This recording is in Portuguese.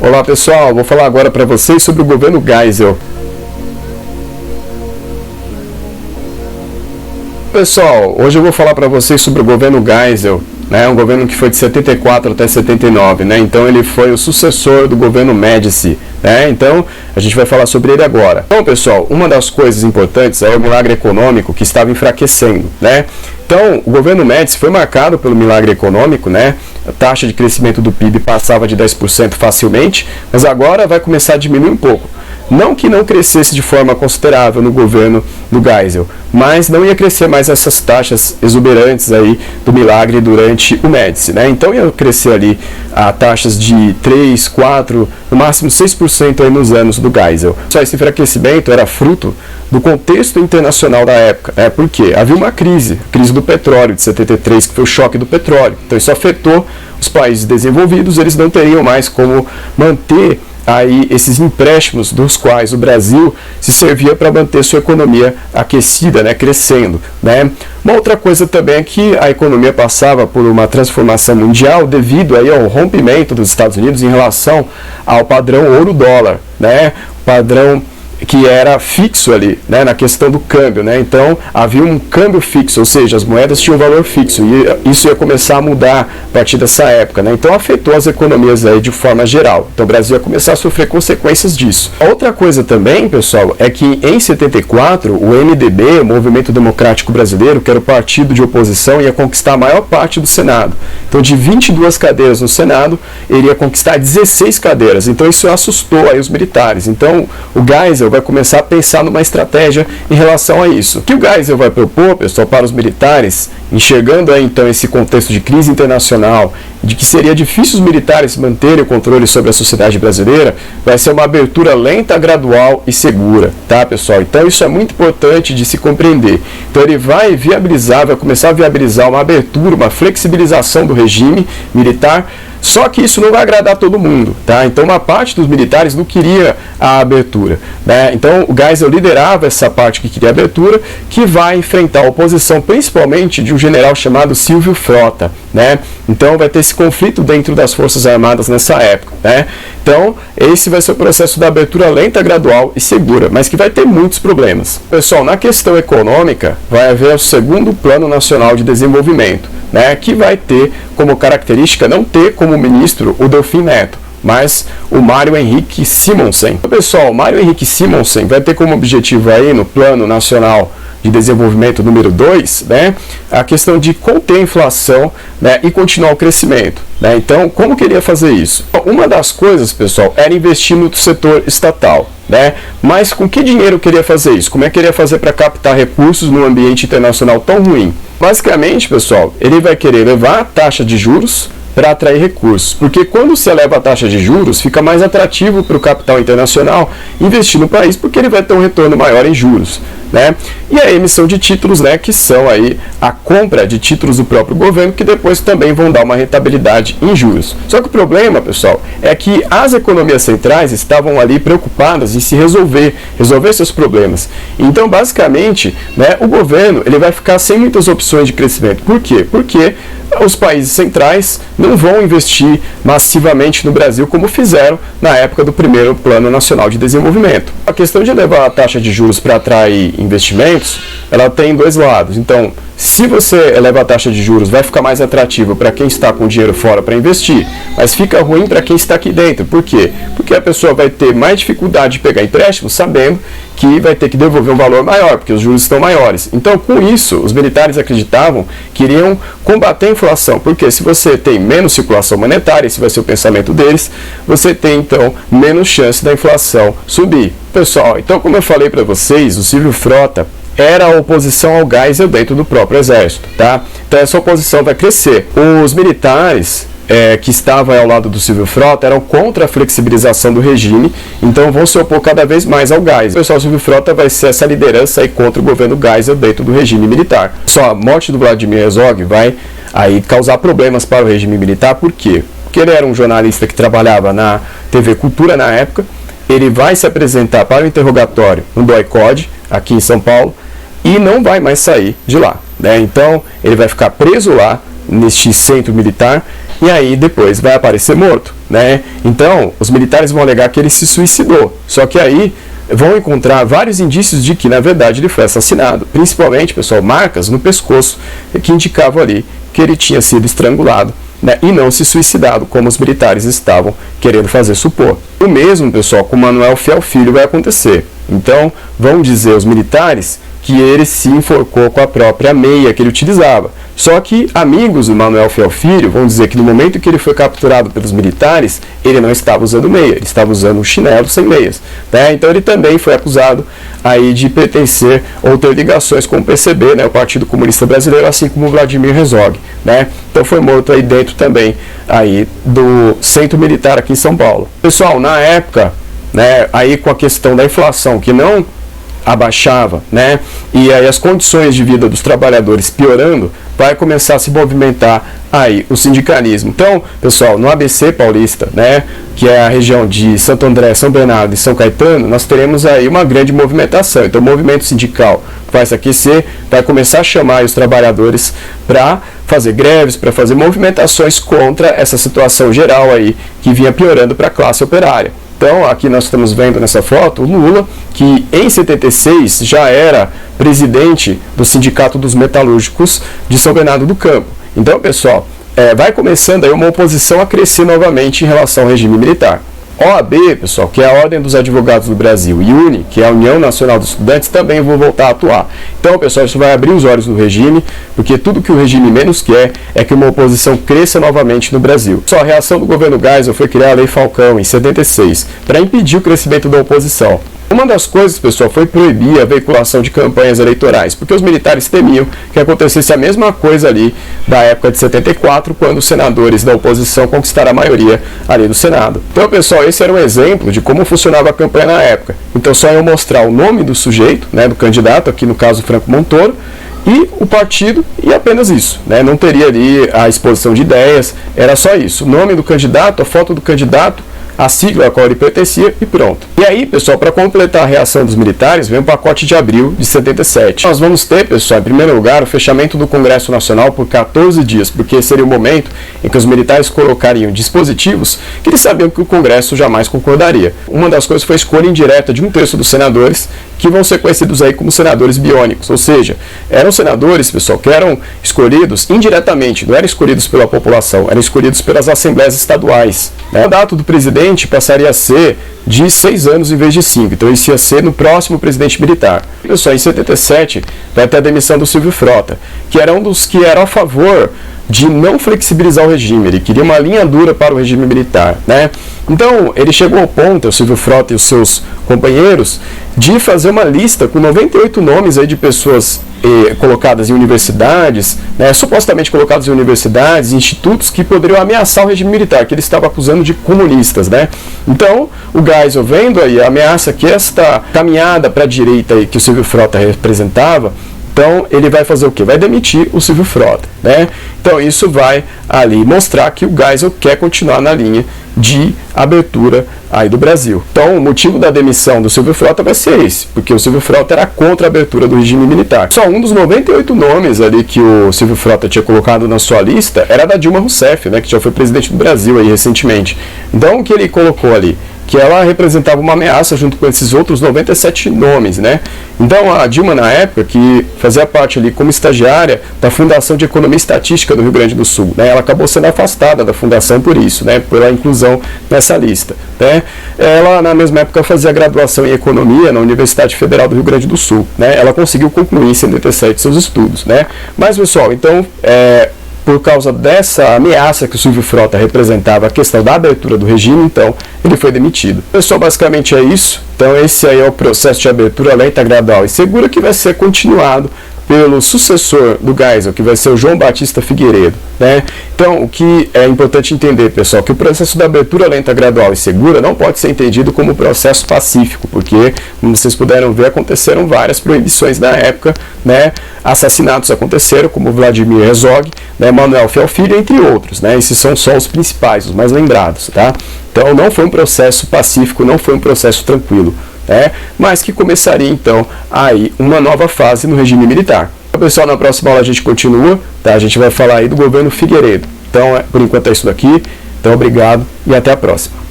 Olá pessoal, vou falar agora para vocês sobre o governo Geisel. Pessoal, hoje eu vou falar para vocês sobre o governo Geisel, né? Um governo que foi de 74 até 79, né? Então ele foi o sucessor do governo Médici, né? Então a gente vai falar sobre ele agora. Então pessoal, uma das coisas importantes é o milagre econômico que estava enfraquecendo, né? Então o governo Médici foi marcado pelo milagre econômico, né? A taxa de crescimento do PIB passava de 10% facilmente, mas agora vai começar a diminuir um pouco. Não que não crescesse de forma considerável no governo do Geisel, mas não ia crescer mais essas taxas exuberantes aí do milagre durante o Médici, né? Então ia crescer ali a taxas de 3, 4, no máximo 6% aí nos anos do Geisel. Só esse enfraquecimento era fruto do contexto internacional da época, né? Porque havia uma crise, a crise do petróleo de 73, que foi o choque do petróleo. Então isso afetou os países desenvolvidos, eles não teriam mais como manter aí esses empréstimos dos quais o Brasil se servia para manter sua economia aquecida, né, crescendo, né? Uma outra coisa também é que a economia passava por uma transformação mundial devido aí ao rompimento dos Estados Unidos em relação ao padrão ouro-dólar, né? Padrão que era fixo ali, né, na questão do câmbio, né? Então havia um câmbio fixo, ou seja, as moedas tinham um valor fixo e isso ia começar a mudar a partir dessa época, né? Então afetou as economias aí de forma geral. Então o Brasil ia começar a sofrer consequências disso. Outra coisa também, pessoal, é que em 74 o MDB, o Movimento Democrático Brasileiro, que era o partido de oposição, ia conquistar a maior parte do Senado. Então de 22 cadeiras no Senado, ele ia conquistar 16 cadeiras. Então isso assustou aí os militares. Então o Geisel vai começar a pensar numa estratégia em relação a isso. O que o Geisel vai propor, pessoal, para os militares, enxergando aí então esse contexto de crise internacional, de que seria difícil os militares manterem o controle sobre a sociedade brasileira, vai ser uma abertura lenta, gradual e segura, tá, pessoal? Então isso é muito importante de se compreender. Então ele vai viabilizar, vai começar a viabilizar uma abertura, uma flexibilização do regime militar. Só que isso não vai agradar todo mundo, tá? Então uma parte dos militares não queria a abertura, né? Então o Geisel liderava essa parte que queria a abertura, que vai enfrentar a oposição principalmente de um general chamado Silvio Frota, né? Então vai ter esse conflito dentro das Forças Armadas nessa época, né? Então esse vai ser o processo da abertura lenta, gradual e segura, mas que vai ter muitos problemas. Pessoal, na questão econômica vai haver o segundo Plano Nacional de Desenvolvimento, né, que vai ter como característica não ter como ministro o Delfim Neto, mas o Mário Henrique Simonsen. Pessoal, o Mário Henrique Simonsen vai ter como objetivo aí no Plano Nacional de Desenvolvimento número 2, né, a questão de conter a inflação, né, e continuar o crescimento, né? Então, como que ele ia fazer isso? Uma das coisas, pessoal, era investir no setor estatal, né? Mas com que dinheiro queria fazer isso? Como é que ele ia fazer para captar recursos num ambiente internacional tão ruim? Basicamente, pessoal, ele vai querer levar a taxa de juros para atrair recursos, porque quando se eleva a taxa de juros, fica mais atrativo para o capital internacional investir no país, porque ele vai ter um retorno maior em juros, né? E a emissão de títulos, né, que são aí a compra de títulos do próprio governo, que depois também vão dar uma rentabilidade em juros. Só que o problema, pessoal, é que as economias centrais estavam ali preocupadas em se resolver seus problemas. Então, basicamente, né, o governo ele vai ficar sem muitas opções de crescimento. Por quê? Porque os países centrais não vão investir massivamente no Brasil como fizeram na época do primeiro Plano Nacional de Desenvolvimento. A questão de elevar a taxa de juros para atrair investimentos, ela tem dois lados. Então, se você eleva a taxa de juros, vai ficar mais atrativo para quem está com dinheiro fora para investir, mas fica ruim para quem está aqui dentro. Por quê? Porque a pessoa vai ter mais dificuldade de pegar empréstimo, sabendo que vai ter que devolver um valor maior, porque os juros estão maiores. Então, com isso, os militares acreditavam que iriam combater a inflação, porque se você tem menos circulação monetária, esse vai ser o pensamento deles, você tem, então, menos chance da inflação subir. Pessoal, então, como eu falei para vocês, o Silvio Frota era a oposição ao Geisel dentro do próprio exército, tá? Então essa oposição vai crescer. Os militares que estavam ao lado do Silvio Frota eram contra a flexibilização do regime, então vão se opor cada vez mais ao Geisel. O pessoal, Silvio Frota vai ser essa liderança aí contra o governo Geisel dentro do regime militar. Só a morte do Vladimir Herzog vai aí causar problemas para o regime militar. Por quê? Porque ele era um jornalista que trabalhava na TV Cultura na época, ele vai se apresentar para o interrogatório no DOI-CODE, aqui em São Paulo, e não vai mais sair de lá, né? Então ele vai ficar preso lá neste centro militar e aí depois vai aparecer morto, né? Então, os militares vão alegar que ele se suicidou, só que aí vão encontrar vários indícios de que, na verdade, ele foi assassinado, principalmente, pessoal, marcas no pescoço que indicavam ali que ele tinha sido estrangulado, né, e não se suicidado, como os militares estavam querendo fazer supor. O mesmo, pessoal, com Manuel Fiel Filho vai acontecer. Então, vão dizer os militares que ele se enforcou com a própria meia que ele utilizava. Só que amigos do Manuel Fiel Filho vão dizer que no momento que ele foi capturado pelos militares, ele não estava usando meia, ele estava usando um chinelo sem meias, né? Então ele também foi acusado aí de pertencer ou ter ligações com o PCB, né, o Partido Comunista Brasileiro, assim como o Vladimir Herzog, né? Então foi morto aí dentro também aí do centro militar aqui em São Paulo. Pessoal, na época, né, aí com a questão da inflação que não abaixava, né? E aí as condições de vida dos trabalhadores piorando, vai começar a se movimentar aí o sindicalismo. Então, pessoal, no ABC paulista, né, que é a região de Santo André, São Bernardo e São Caetano, nós teremos aí uma grande movimentação. Então, o movimento sindical vai se aquecer, vai começar a chamar os trabalhadores para fazer greves, para fazer movimentações contra essa situação geral aí que vinha piorando para a classe operária. Então, aqui nós estamos vendo nessa foto o Lula, que em 76 já era presidente do Sindicato dos Metalúrgicos de São Bernardo do Campo. Então, pessoal, vai começando aí uma oposição a crescer novamente em relação ao regime militar. OAB, pessoal, que é a Ordem dos Advogados do Brasil, e UNE, que é a União Nacional dos Estudantes, também vão voltar a atuar. Então, pessoal, isso vai abrir os olhos do regime, porque tudo que o regime menos quer é que uma oposição cresça novamente no Brasil. Só a reação do governo Geisel foi criar a Lei Falcão, em 76, para impedir o crescimento da oposição. Uma das coisas, pessoal, foi proibir a veiculação de campanhas eleitorais, porque os militares temiam que acontecesse a mesma coisa ali da época de 74, quando os senadores da oposição conquistaram a maioria ali do Senado. Então, pessoal, esse era um exemplo de como funcionava a campanha na época. Então, só eu mostrar o nome do sujeito, né, do candidato, aqui no caso Franco Montoro, e o partido, e apenas isso, né? Não teria ali a exposição de ideias, era só isso, o nome do candidato, a foto do candidato, a sigla a qual ele pertencia e pronto. E aí, pessoal, para completar a reação dos militares, vem o pacote de abril de 77. Nós vamos ter, pessoal, em primeiro lugar, o fechamento do Congresso Nacional por 14 dias, porque seria o momento em que os militares colocariam dispositivos que eles sabiam que o Congresso jamais concordaria. Uma das coisas foi a escolha indireta de 1/3 dos senadores, que vão ser conhecidos aí como senadores biônicos, ou seja, eram senadores, pessoal, que eram escolhidos indiretamente, não eram escolhidos pela população, eram escolhidos pelas assembleias estaduais. O mandato do presidente passaria a ser de 6 anos em vez de 5, então isso ia ser no próximo presidente militar. Pessoal, em 77 vai ter a demissão do Silvio Frota, que era um dos que eram a favor de não flexibilizar o regime, ele queria uma linha dura para o regime militar, né? Então, ele chegou ao ponto, o Silvio Frota e os seus companheiros, de fazer uma lista com 98 nomes aí de pessoas colocadas em universidades, né, supostamente colocadas em universidades, institutos que poderiam ameaçar o regime militar, que ele estava acusando de comunistas, né? Então, o Geisel, vendo aí a ameaça que esta caminhada para a direita aí que o Silvio Frota representava, então ele vai fazer o quê? Vai demitir o Silvio Frota, né? Então isso vai ali mostrar que o Geisel quer continuar na linha de abertura aí do Brasil. Então o motivo da demissão do Silvio Frota vai ser esse, porque o Silvio Frota era contra a abertura do regime militar. Só um dos 98 nomes ali que o Silvio Frota tinha colocado na sua lista era da Dilma Rousseff, né, que já foi presidente do Brasil aí recentemente. Então o que ele colocou ali? Que ela representava uma ameaça junto com esses outros 97 nomes, né? Então a Dilma, na época, que fazia parte ali como estagiária da Fundação de Economia e Estatística do Rio Grande do Sul, né? Ela acabou sendo afastada da fundação por isso, né? Pela inclusão nessa lista, né? Ela, na mesma época, fazia graduação em Economia na Universidade Federal do Rio Grande do Sul, né? Ela conseguiu concluir em 77 seus estudos, né? Mas, pessoal, então, por causa dessa ameaça que o Silvio Frota representava, a questão da abertura do regime, então ele foi demitido. Pessoal, basicamente é isso. Então esse aí é o processo de abertura lenta, gradual e segura, que vai ser continuado pelo sucessor do Geisel, que vai ser o João Batista Figueiredo, né? Então, o que é importante entender, pessoal, que o processo da abertura lenta, gradual e segura não pode ser entendido como processo pacífico, porque, como vocês puderam ver, aconteceram várias proibições na época, né? Assassinatos aconteceram, como Vladimir Herzog, né? Manuel Fiel Filho, entre outros, né? Esses são só os principais, os mais lembrados, tá? Então, não foi um processo pacífico, não foi um processo tranquilo, mas que começaria então aí uma nova fase no regime militar. Pessoal, na próxima aula a gente continua, tá? A gente vai falar aí do governo Figueiredo. Então, por enquanto é isso daqui. Então, obrigado e até a próxima.